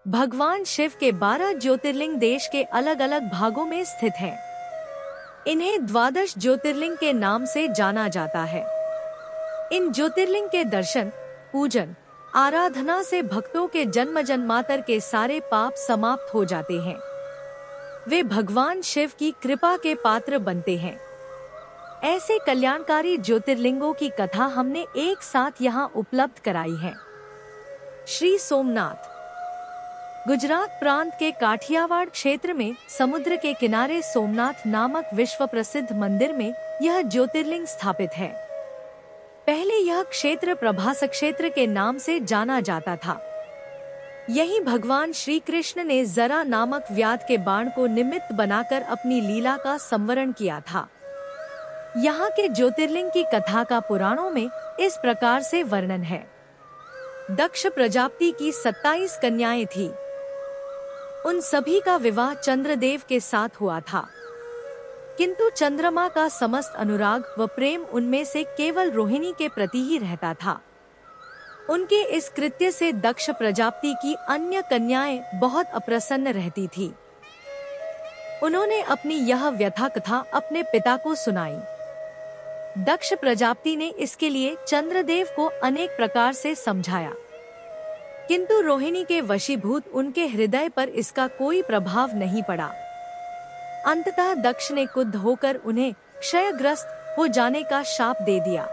भगवान शिव के 12 ज्योतिर्लिंग देश के अलग अलग भागों में स्थित हैं। इन्हें 12 ज्योतिर्लिंग के नाम से जाना जाता है। इन ज्योतिर्लिंग के दर्शन, पूजन, आराधना से भक्तों के जन्म जन्मांतर के सारे पाप समाप्त हो जाते हैं। वे भगवान शिव की कृपा के पात्र बनते हैं। ऐसे कल्याणकारी ज्योतिर्लिंगों की कथा हमने एक साथ यहाँ उपलब्ध कराई है। श्री सोमनाथ गुजरात प्रांत के काठियावाड़ क्षेत्र में समुद्र के किनारे सोमनाथ नामक विश्व प्रसिद्ध मंदिर में यह ज्योतिर्लिंग स्थापित है। पहले यह क्षेत्र प्रभास क्षेत्र के नाम से जाना जाता था। यही भगवान श्री कृष्ण ने जरा नामक व्याध के बाण को निमित्त बनाकर अपनी लीला का संवरण किया था। यहाँ के ज्योतिर्लिंग की कथा का पुराणों में इस प्रकार से वर्णन है। दक्ष प्रजापति की 27 कन्याएं थी। उन सभी का विवाह चंद्रदेव के साथ हुआ था, किंतु चंद्रमा का समस्त अनुराग व प्रेम उनमें से केवल रोहिणी के प्रति ही रहता था। उनके इस कृत्य से दक्ष प्रजापति की अन्य कन्याएं बहुत अप्रसन्न रहती थी। उन्होंने अपनी यह व्यथा कथा अपने पिता को सुनाई। दक्ष प्रजापति ने इसके लिए चंद्रदेव को अनेक प्रकार से समझाया, किंतु रोहिणी के वशीभूत उनके हृदय पर इसका कोई प्रभाव नहीं पड़ा। अंततः दक्ष ने क्रुद्ध होकर उन्हें क्षयग्रस्त हो जाने का शाप दे दिया।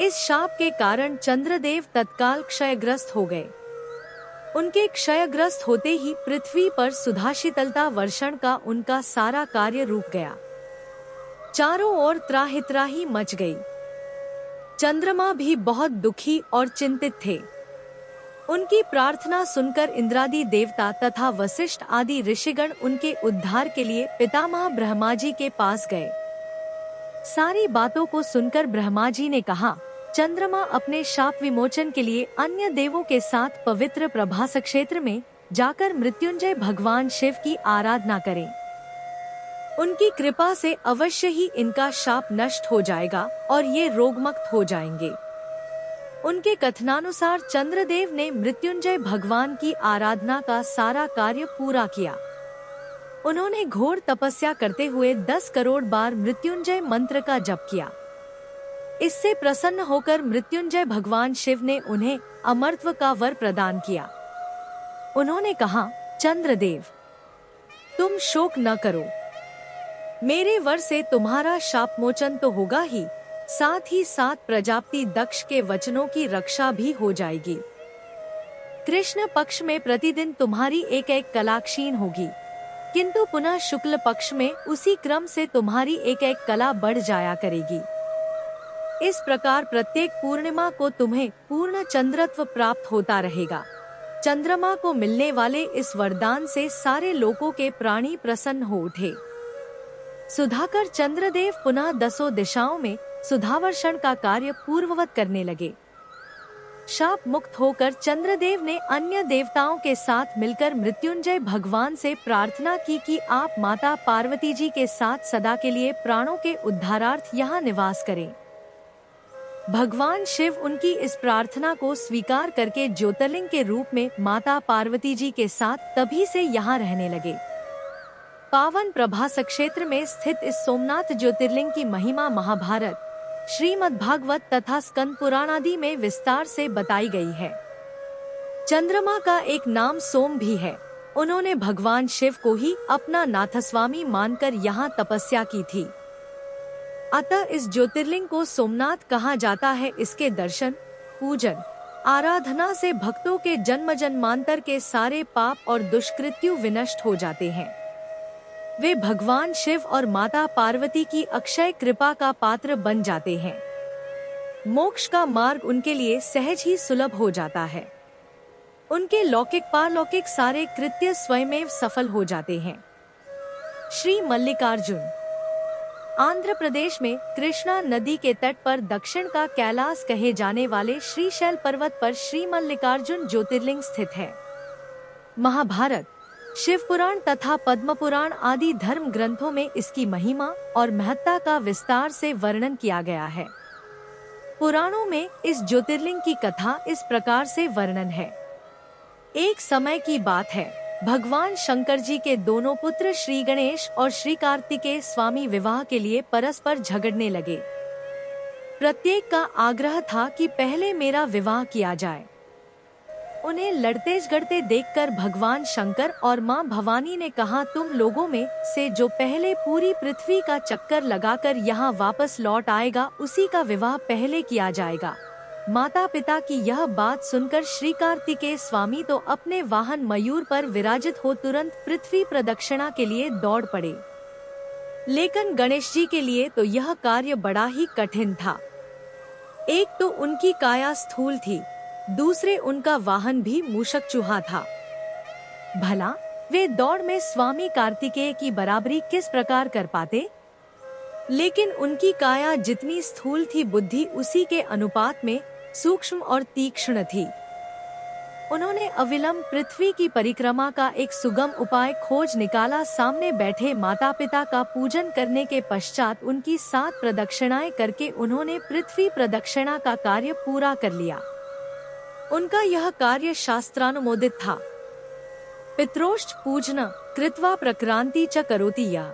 इस शाप के कारण चंद्रदेव तत्काल क्षयग्रस्त हो गए। उनके क्षयग्रस्त होते ही पृथ्वी पर सुधाशीतलता वर्षण का उनका सारा कार्य रुक गया। चारों ओर त्राहि मच गई। चंद्रमा भी बहुत दुखी और चिंतित थे। उनकी प्रार्थना सुनकर इंद्रादि देवता तथा वशिष्ठ आदि ऋषिगण उनके उद्धार के लिए पितामह ब्रह्मा जी के पास गए। सारी बातों को सुनकर ब्रह्मा जी ने कहा, चंद्रमा अपने शाप विमोचन के लिए अन्य देवों के साथ पवित्र प्रभास क्षेत्र में जाकर मृत्युंजय भगवान शिव की आराधना करें। उनकी कृपा से अवश्य ही इनका शाप नष्ट हो जाएगा और ये रोगमुक्त हो जाएंगे। उनके कथनानुसार चंद्रदेव ने मृत्युंजय भगवान की आराधना का सारा कार्य पूरा किया। उन्होंने घोर तपस्या करते हुए 10 करोड़ बार मृत्युंजय मंत्र का जप किया। इससे प्रसन्न होकर मृत्युंजय भगवान शिव ने उन्हें अमरत्व का वर प्रदान किया। उन्होंने कहा, चंद्रदेव, तुम शोक न करो। मेरे वर से तुम्हारा शाप मोचन तो होगा ही, साथ ही साथ प्रजापति दक्ष के वचनों की रक्षा भी हो जाएगी। कृष्ण पक्ष में प्रतिदिन तुम्हारी एक एक कला क्षीण होगी, किंतु पुनः शुक्ल पक्ष में उसी क्रम से तुम्हारी एक एक कला बढ़ जाया करेगी। इस प्रकार प्रत्येक पूर्णिमा को तुम्हें पूर्ण चंद्रत्व प्राप्त होता रहेगा। चंद्रमा को मिलने वाले इस वरदान से सारे लोकों के प्राणी प्रसन्न हो उठे। सुधाकर चंद्रदेव पुनः 10 दिशाओं में सुधावर्षण का कार्य पूर्ववत करने लगे। शाप मुक्त होकर चंद्रदेव ने अन्य देवताओं के साथ मिलकर मृत्युंजय भगवान से प्रार्थना की कि आप माता पार्वती जी के साथ सदा के लिए प्राणों के उद्धारार्थ यहाँ निवास करें। भगवान शिव उनकी इस प्रार्थना को स्वीकार करके ज्योतिर्लिंग के रूप में माता पार्वती जी के साथ तभी से यहाँ रहने लगे। पावन प्रभास क्षेत्र में स्थित इस सोमनाथ ज्योतिर्लिंग की महिमा महाभारत, श्रीमद् भागवत तथा स्कंद पुराण आदि में विस्तार से बताई गई है। चंद्रमा का एक नाम सोम भी है। उन्होंने भगवान शिव को ही अपना नाथस्वामी मानकर यहाँ तपस्या की थी। अतः इस ज्योतिर्लिंग को सोमनाथ कहा जाता है। इसके दर्शन, पूजन, आराधना से भक्तों के जन्म जन्मांतर के सारे पाप और दुष्कृत्यु विनष्ट हो जाते हैं। वे भगवान शिव और माता पार्वती की अक्षय कृपा का पात्र बन जाते हैं। मोक्ष का मार्ग उनके लिए सहज ही सुलभ हो जाता है। उनके लौकिक पारलौकिक सारे कृत्य स्वयमेव सफल हो जाते हैं। श्री मल्लिकार्जुन आंध्र प्रदेश में कृष्णा नदी के तट पर दक्षिण का कैलाश कहे जाने वाले श्रीशैल पर्वत पर श्री मल्लिकार्जुन ज्योतिर्लिंग स्थित है। महाभारत, शिव पुराण तथा पद्म पुराण आदि धर्म ग्रंथों में इसकी महिमा और महत्ता का विस्तार से वर्णन किया गया है। पुराणों में इस ज्योतिर्लिंग की कथा इस प्रकार से वर्णन है। एक समय की बात है, भगवान शंकर जी के दोनों पुत्र श्री गणेश और श्री कार्तिकेय स्वामी विवाह के लिए परस्पर झगड़ने लगे। प्रत्येक का आग्रह था कि पहले मेरा विवाह किया जाए। उन्हें लड़ते झगड़ते देखकर भगवान शंकर और मां भवानी ने कहा, तुम लोगों में से जो पहले पूरी पृथ्वी का चक्कर लगाकर यहाँ वापस लौट आएगा उसी का विवाह पहले किया जाएगा। माता पिता की यह बात सुनकर श्री कार्तिकेय स्वामी तो अपने वाहन मयूर पर विराजित हो तुरंत पृथ्वी प्रदक्षिणा के लिए दौड़ पड़े। लेकिन गणेश जी के लिए तो यह कार्य बड़ा ही कठिन था। एक तो उनकी काया स्थूल थी, दूसरे उनका वाहन भी मूषक चूहा था। भला वे दौड़ में स्वामी कार्तिकेय की बराबरी किस प्रकार कर पाते? लेकिन उनकी काया जितनी स्थूल थी, बुद्धि उसी के अनुपात में सूक्ष्म और तीक्ष्ण थी। उन्होंने अविलंब पृथ्वी की परिक्रमा का एक सुगम उपाय खोज निकाला। सामने बैठे माता पिता का पूजन करने के पश्चात उनकी 7 प्रदक्षिणाएं करके उन्होंने पृथ्वी प्रदक्षिणा का कार्य पूरा कर लिया। उनका यह कार्य शास्त्रानुमोदित था। पित्रोष्ठ पूजन कृत्वा प्रक्रांति च करोति यः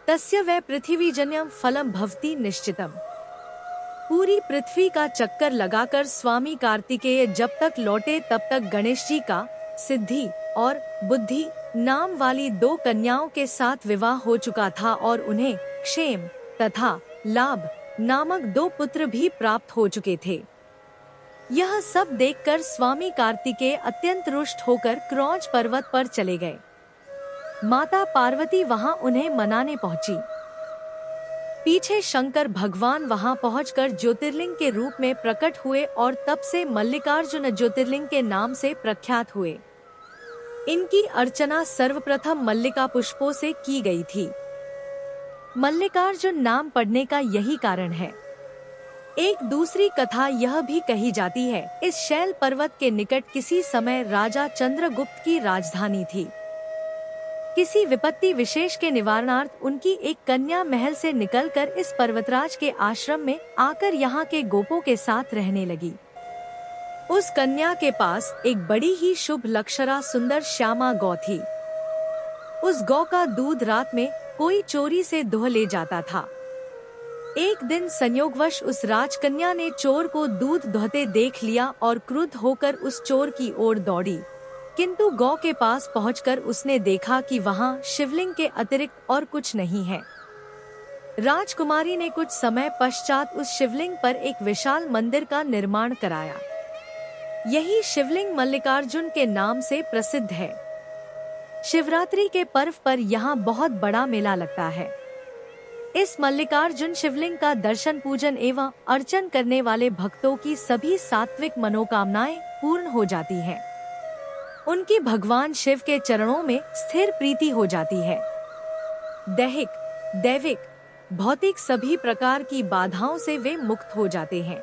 तस्य वै पृथ्वीजन्यं फलम भवति निश्चितम। पूरी पृथ्वी का चक्कर लगाकर स्वामी कार्तिकेय जब तक लौटे तब तक गणेश जी का सिद्धि और बुद्धि नाम वाली 2 कन्याओं के साथ विवाह हो चुका था और उन्हें क्षेम तथा लाभ नामक 2 पुत्र भी प्राप्त हो चुके थे। यह सब देखकर स्वामी कार्तिकेय अत्यंत रुष्ट होकर क्रौंच पर्वत पर चले गए। माता पार्वती वहां उन्हें मनाने पहुंची। पीछे शंकर भगवान वहां पहुंचकर ज्योतिर्लिंग के रूप में प्रकट हुए और तब से मल्लिकार्जुन ज्योतिर्लिंग के नाम से प्रख्यात हुए। इनकी अर्चना सर्वप्रथम मल्लिका पुष्पों से की गई थी। मल्लिकार्जुन नाम पड़ने का यही कारण है। एक दूसरी कथा यह भी कही जाती है, इस शैल पर्वत के निकट किसी समय राजा चंद्रगुप्त की राजधानी थी। किसी विपत्ति विशेष के निवारणार्थ उनकी एक कन्या महल से निकलकर इस पर्वतराज के आश्रम में आकर यहाँ के गोपों के साथ रहने लगी। उस कन्या के पास एक बड़ी ही शुभ लक्षणा सुंदर श्यामा गौ थी। उस गौ का दूध रात में कोई चोरी से दुह ले जाता था। एक दिन संयोगवश उस राजकन्या ने चोर को दूध दुहते देख लिया और क्रुद्ध होकर उस चोर की ओर दौड़ी, किंतु गौ के पास पहुंचकर उसने देखा कि वहां शिवलिंग के अतिरिक्त और कुछ नहीं है। राजकुमारी ने कुछ समय पश्चात उस शिवलिंग पर एक विशाल मंदिर का निर्माण कराया। यही शिवलिंग मल्लिकार्जुन के नाम से प्रसिद्ध है। शिवरात्रि के पर्व पर यहाँ बहुत बड़ा मेला लगता है। इस मल्लिकार्जुन शिवलिंग का दर्शन पूजन एवं अर्चन करने वाले भक्तों की सभी सात्विक मनोकामनाएं पूर्ण हो जाती हैं। उनकी भगवान शिव के चरणों में स्थिर प्रीति हो जाती है। दैहिक, दैविक, भौतिक सभी प्रकार की बाधाओं से वे मुक्त हो जाते हैं।